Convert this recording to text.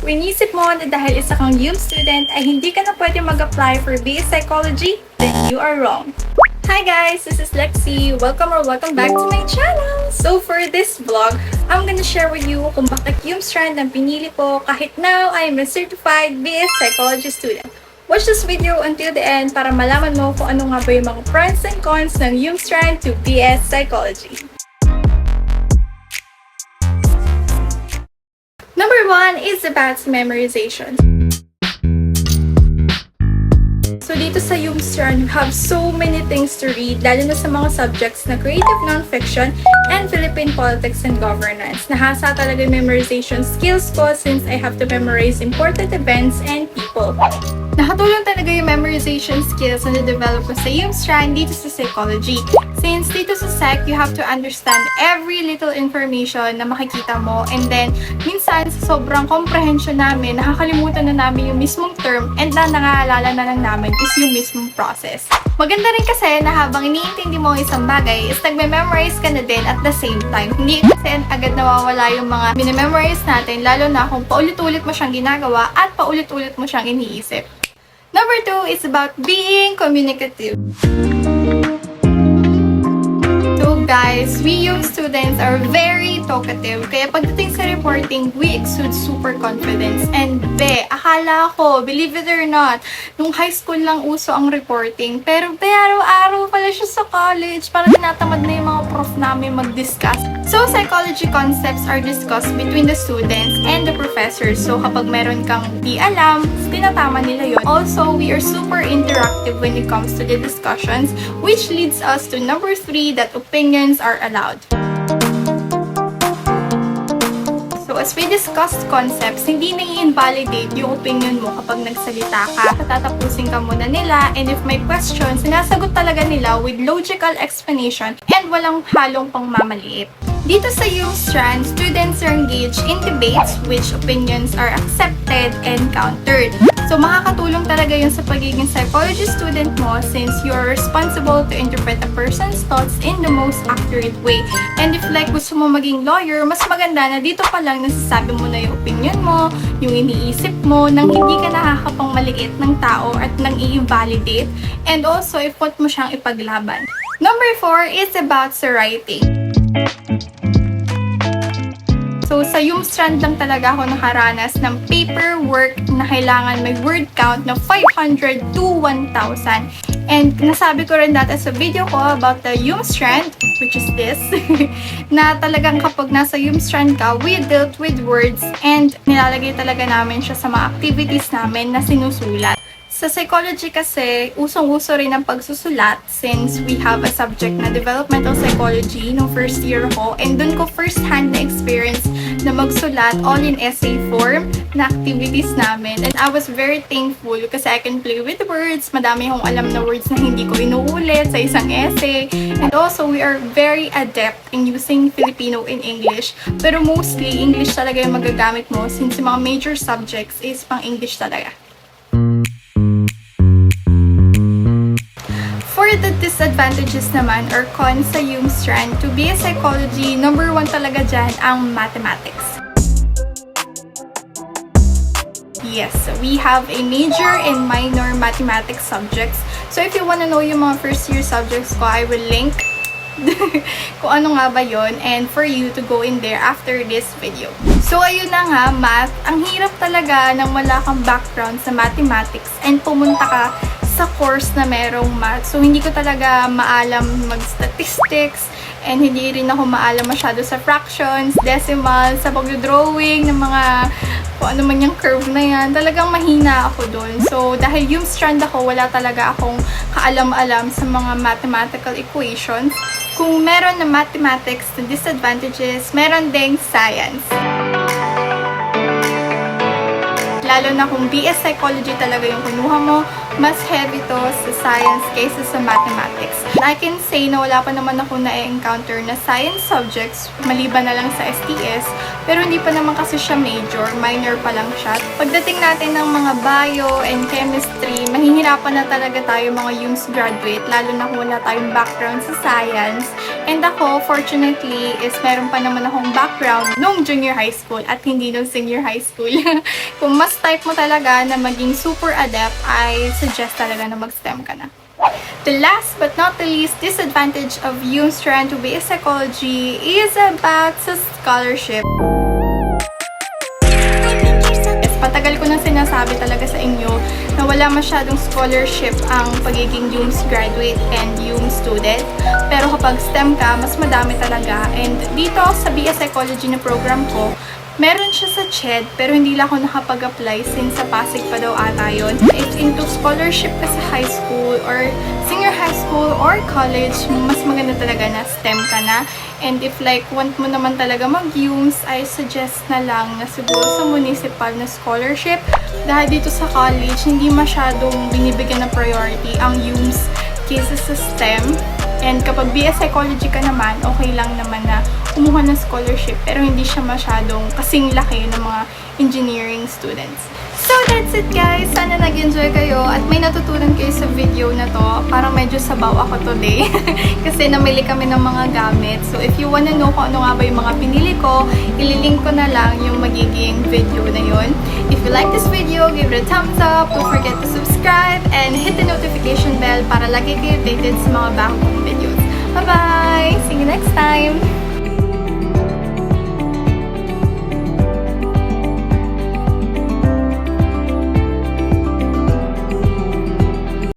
Kung inisip mo na dahil isa kang UM student ay hindi ka na pwede mag-apply for BS Psychology, then you are wrong. Hi guys, this is Lexi. Welcome back to my channel. So for this vlog, I'm gonna share with you kung bakit UM strand ang pinili ko kahit now I am a certified BS Psychology student. Watch this video until the end para malaman mo kung ano nga ba yung mga pros and cons ng UM strand to BS Psychology. Number 1 is about memorization. So dito sa UM strand, you have so many things to read, lalo na sa mga subjects na creative nonfiction and Philippine politics and governance. Nahasa talaga yung memorization skills ko since I have to memorize important events and people. Nakatulong talaga yung memorization skills na na-develop ko sa UM strand dito sa psychology. Since dito sa psych, you have to understand every little information na makikita mo, and then minsan sa sobrang comprehension namin, nakakalimutan na namin yung mismong term, and na nangaalala na lang namin is yung mismong process. Maganda rin kasi na habang iniintindi mo isang bagay, is nagme-memorize ka na din at the same time. Hindi kasi agad nawawala yung mga minimemorize natin, lalo na kung paulit-ulit mo siyang ginagawa at paulit-ulit mo siyang iniisip. Number 2 is about being communicative. So guys, we UM students are very talkative. Kaya pagdating sa reporting, we exude super confidence. And akala ko, believe it or not, nung high school lang uso ang reporting. Pero araw-araw pala siya sa college. Parang tinatamad na yung mga prof namin mag-discuss. So, psychology concepts are discussed between the students and the professors. So, kapag meron kang di alam, tinatama nila yon. Also, we are super interactive when it comes to the discussions, which leads us to number 3, that opinions are allowed. So, as we discussed concepts, hindi na i-invalidate yung opinion mo kapag nagsalita ka. Tatapusin ka muna nila, and if may questions, sinasagot talaga nila with logical explanation and walang halong pangmamaliit. Dito sa UM strand, students are engaged in debates which opinions are accepted and countered. So, makakatulong talaga yun sa pagiging psychology student mo since you're responsible to interpret a person's thoughts in the most accurate way. And if like gusto mo maging lawyer, mas maganda na dito pa lang nasasabi mo na yung opinion mo, yung iniisip mo, nang hindi ka nakakapang maliit ng tao at nang i-invalidate. And also, if want mo siyang ipaglaban. Number 4 is about sa writing. So, sa UM strand lang talaga ako nakaranas ng paperwork na kailangan may word count na 500 to 1,000. And nasabi ko rin dati sa video ko about the UM strand, which is this, na talagang kapag nasa UM strand ka, we dealt with words and nilalagay talaga namin siya sa mga activities namin na sinusulat. Sa psychology kasi, usong-uso rin ang pagsusulat since we have a subject na developmental psychology nung first year ko, and dun ko first-hand na experience na magsulat all in essay form na activities namin. And I was very thankful kasi I can play with words. Madami akong alam na words na hindi ko inuulit sa isang essay. And also, we are very adept in using Filipino in English. Pero mostly, English talaga yung magagamit mo since yung mga major subjects is pang English talaga. For the disadvantages naman or cons sa UM strand to be a psychology, number 1 talaga dyan ang mathematics. Yes, we have a major and minor mathematics subjects. So if you wanna know yung mga first year subjects ko, I will link kung ano nga ba yon, and for you to go in there after this video. So ayun na nga, math. Ang hirap talaga nang wala kang background sa mathematics and pumunta ka sa course na merong math. So, hindi ko talaga maalam mag-statistics and hindi rin ako maalam masyado sa fractions, decimals, sa pag-drawing ng mga kung ano man yung curve na yan. Talagang mahina ako doon. So, dahil yung strand ako, wala talaga akong kaalam-alam sa mga mathematical equations. Kung meron na mathematics na disadvantages, meron ding science. Lalo na kung BS Psychology talaga yung kunuha mo, mas heavy to sa science kaysa sa mathematics. I can say na wala pa naman ako na-encounter na science subjects, maliban na lang sa STS, pero hindi pa naman kasi siya major, minor pa lang siya. Pagdating natin ng mga bio and chemistry, mahihirapan na talaga tayo mga UMS graduate, lalo na kung wala tayong background sa science. And ako, fortunately, is meron pa naman akong background nung junior high school at hindi nung senior high school. Kung mas type mo talaga na maging super adept, I suggest talaga na mag-STEM ka na. The last but not the least disadvantage of UMS trying to be a psychology is about sa scholarship. Patagal ko nang sinasabi talaga sa inyo na wala masyadong scholarship ang pagiging UMS graduate and UMS student. Pero kapag STEM ka, mas madami talaga. And dito sa BS Psychology na program ko, meron siya sa CHED, pero hindi lang ako nakapag-apply since sa Pasig pa daw ata yun. If into scholarship ka sa high school or senior high school or college, mas maganda talaga na STEM ka na. And if like want mo naman talaga mag-UMS, I suggest na lang na siguro sa municipal na scholarship. Dahil dito sa college, hindi masyadong binibigyan ng priority ang UMS kaysa sa STEM. And kapag BS Psychology ka naman, okay lang naman na kumuha ng scholarship, pero hindi siya masyadong kasing laki ng mga engineering students. So that's it guys! Sana nag-enjoy kayo at may natutunan kayo sa video na to. Parang medyo sabaw ako today kasi namili kami ng mga gamit. So if you wanna know kung ano nga ba yung mga pinili ko, ililink ko na lang yung magiging video na yun. If you like this video, give it a thumbs up. Don't forget to subscribe and hit the notification bell para lagi kayo updated sa mga bagong videos. Bye-bye! See you next time!